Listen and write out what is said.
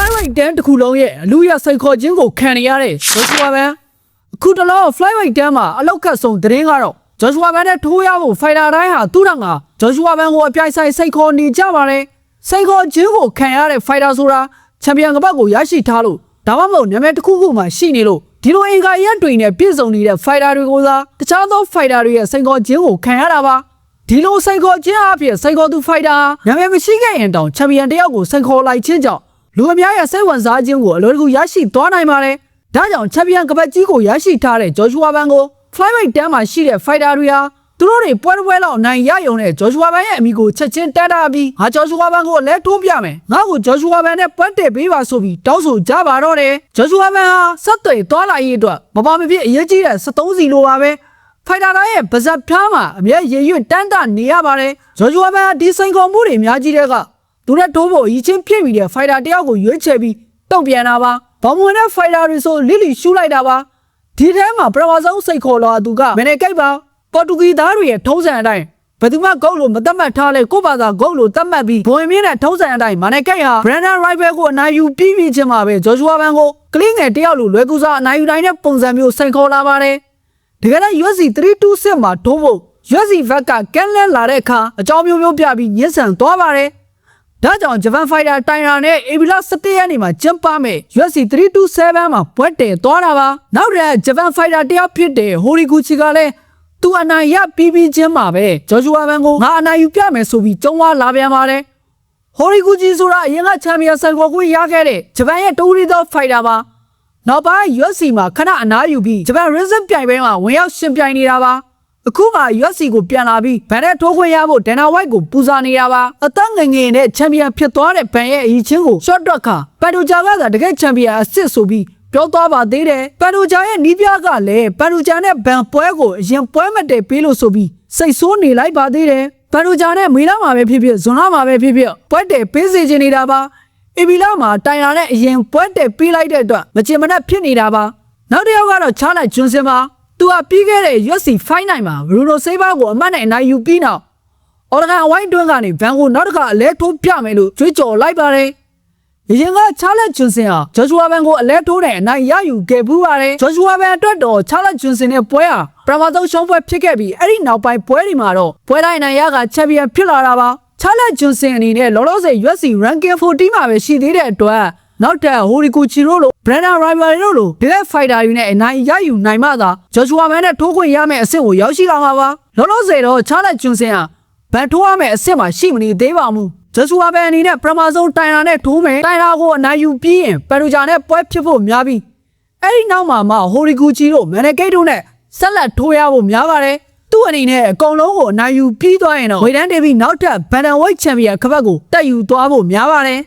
flyweight တန်းတစ်ခုလုံးရဲ့အလူရစိတ်ခေါ်ခြင်းကိုခံနေရတဲ့ Joshua Ban အခုတလော flyweight တန်းမှာအလောက်ကဆုံးသတင်းကတော့ Joshua Ban နဲ့ထိုးရဖို့ fighter တိုင်းဟာသူ့တောင်က Joshua Ban ကိုအပြိုင်ဆိုင်စိတ်ခေါ်နေကြပါတယ်စိတ်ခေါ်ခြင်းကိုခံရတဲ့ fighter ဆိုတာချန်ပီယံကပတ်ကိုရရှိထားလို့ဒါမှမဟုတ်နာမည်တစ်ခုခုမှရှိနေလို့ဒီလိုအင်္ဂါရက်တွေနဲ့ပြည့်စုံနေတဲ့ fighter တွေကိုသာတခြားသော fighter တွေရဲ့စိတ်ခေါ်ခြင်းကိုခံရတာပါဒီလိုစိတ်ခေါ်ခြင်းအဖြစ်စိတ်ခေါ်သူ fighter နာမည်မရှိခဲ့ရင်တောင်ချန်ပီယံတယောက်ကိုစိတ်ခေါ်လိုက်ခြင်းကြောင့်လူအများရဲ့စိတ်ဝင်စားခြင်းကိုအလွယ်တကူရရှိသွားနိုင်ပါတယ်ဒါကြောင့်ချန်ပီယံကပတ်ကြီးကိုရရှိထားတဲ့ Joshua Ban ကို flyweight တန်းမှာရှိတဲ့ fighter တွေဟာသူတို့တွေပွဲလောက်နိုင်ရရုံနဲ့ Joshua Ban ရဲ့အမိကိုချက်ချင်းတန်းတာပြီးငါ Joshua Ban ကိုလည်းထိုးပြမယ်ငါ့ကို Joshua Ban နဲ့ပွဲတက်ပေးပါဆိုပြီးတောင်းဆိုကြပါတော့တယ် Joshua Ban ဟာဆက်သွယ်သွားလာရေးအတွက်မပါမဖြစ်အရေးကြီးတဲ့73စီလိုပါပဲဖိုင်တာတိုင်းရဲ့ပါဇက်ဖျားမှာအမြဲရေရွတ်တန်းတနေရပါတယ် Joshua Ban ဒီစိန်ခေါ်မှုတွေအများကြီးတဲ့ကသူနဲ့ထိုးဖို့အရေးချင်းဖြစ်ပြီးတဲ့ fighter တယောက်ကိုရွေးချယ်ပြီးတုံ့ပြန်တာပါဘောင်ဝင်တဲ့ fighter တွေဆိုလိလိရှူလိုက်တာပါဒီထဲမှာပထမဆုံးစိတ်ခေါ်လာသူကမနေကိတ်ပါပေါ်တူဂီသားတွေရဲ့ထုံးစံအတိုင်းဘယ်သူမှဂုတ်လို့မသတ်မှတ်ထားလဲကိုပါသာဂုတ်လို့သတ်မှတ်ပြီးဘွင်မြင့်တဲ့ထုံးစံအတိုင်းမနေကိတ်ဟာ Brandon Rival ကိုအနိုင်ယူပြီးချင်းမှာပဲ Joshua Ban ကိုကလင်းငယ်တယောက်လိုလွယ်ကူစွာအနိုင်ယူနိုင်တဲ့ပုံစံမျိုးစိန်ခေါ်လာပါတယ်တကယ်တော့ UFC 326မှာထိုးဖို့ UFC ဘက်ကကန်းလဲလာတဲ့အခါအကြောင်းမျိုးပြပြီးညှဉ်းဆန်သွားပါတယ်ဒါကြောင့်ဂျပန်ဖိုင်တာတိုင်ရာနဲ့အေဗီလာ17ရက်နေ့မှာကျင်းပမယ် UFC 327မှာပွဲတည်သွားတာပါနောက်တဲ့ဂျပန်ဖိုင်တာတယောက်ဖြစ်တဲ့ဟိုရီဂူချီကလည်းသူအနိုင်ရပြီးချင်းမှာပဲ Joshua Ban ကိုငါအနိုင်ယူပြမယ်ဆိုပြီးကြုံဝါလာပြန်ပါတယ်ဟိုရီဂူချီဆိုတာအရင်ကချန်ပီယံဆန်ခေါ်ခွင့်ရခဲ့တဲ့ဂျပန်ရဲ့တူရီသောဖိုင်တာပါနောက်ပိုင်း UFC မှာခဏအနားယူပြီးဂျပန် Rizin ပြိုင်ပွဲမှာဝင်ရောက်ရှင်ပြိုင်နေတာပါအခုမှ UFC ကိုပြန်လာပြီးဘန်နဲ့ထိုးခွင့်ရဖို့ Dana White ကိုပူဇော်နေတာပါအသက်ငယ်ငယ်နဲ့ချန်ပီယံဖြစ်သွားတဲ့ဘန်ရဲ့အရေးချင်းကို short track ကပန်ဒူဂျာကတကယ်ချန်ပီယံအစ်စ်ဆိုပြီးပြောသွားပါသေးတယ်ပန်ဒူဂျာရဲ့နီးပြကလည်းပန်ဒူဂျာနဲ့ဘန်ပွဲကိုအရင်ပွဲမတည်ပေးလို့ဆိုပြီးစိတ်ဆိုးနေလိုက်ပါသေးတယ်ပန်ဒူဂျာနဲ့မေလာမှာပဲဖြစ်ဖြစ်ဇွန်လမှာပဲဖြစ်ဖြစ်ပွဲတည်ပေးစေချင်နေတာပါအေဗီလာမှာတိုင်လာနဲ့အရင်ပွဲတည်ပေးလိုက်တဲ့အတွက်မချင်မနှက်ဖြစ်နေတာပါနောက်တစ်ယောက်ကတော့ချားလိုက်ဂျွန်စင်ပါသူကပြီးခဲ့တဲ့ UFC Fight Night မှာ Bruno Silva ကိုအမှတ်နဲ့အနိုင်ယူပြီးနောက်အော်ဂန်အဝိုင်းတွင်းကနေဘန်ကိုနောက်တစ်ခါအလဲထိုးပြမယ်လို့ကြွေးကြော်လိုက်ပါတယ်အရင်ကချားလက်ဂျွန်စင်ဟာ Joshua Ban ကိုအလဲထိုးတဲ့အနိုင်ရယူခဲ့ဘူးပါတယ် Joshua Ban အတွက်တော့ချားလက်ဂျွန်စင်နဲ့ပွဲဟာပထမဆုံးရှုံးပွဲဖြစ်ခဲ့ပြီးအဲ့ဒီနောက်ပိုင်းပွဲတွေမှာတော့ပွဲတိုင်းအနိုင်ရကချန်ပီယံဖြစ်လာတာပါချားလက်ဂျွန်စင်အနေနဲ့လောလောဆယ် UFC Ranking 40မှာပဲရှိသေးတဲ့အတွက်နောက်ထပ်ဟိုရီကူချီရိုလို Brandon Rival တို့လိုဒီလက်ဖိုင်တာတွေနဲ့အနိုင်ရယူနိုင်မှသာ Joshua Ban နဲ့ထိုးခွင့်ရမယ့်အဆင့်ကိုရောက်ရှိလာမှာပါလောလောဆယ်တော့ချားလက်ဂျွန်စင်ဟာဘန်ထိုးရမယ့်အဆင့်မှာရှိမနေသေးပါဘူး Joshua Ban အနေနဲ့ပထမဆုံးတိုင်ရာနဲ့ထိုးမယ်တိုင်ရာကိုအနိုင်ယူပြီးရင်ပန်ဒူဂျာနဲ့ပွဲဖြစ်ဖို့များပြီးအဲ့ဒီနောက်မှာမှဟိုရီကူချီတို့မန်နကိတ်တို့နဲ့ဆက်လက်ထိုးရဖို့များပါတယ်သူ့အနေနဲ့အကုန်လုံးကိုအနိုင်ယူပြီးသွားရင်တော့ဝေဒန်ဒေဗီနောက်ထပ်ဘန်ဒန်ဝိတ်ချန်ပီယံခပတ်ကိုတက်ယူသွားဖို့များပါတယ်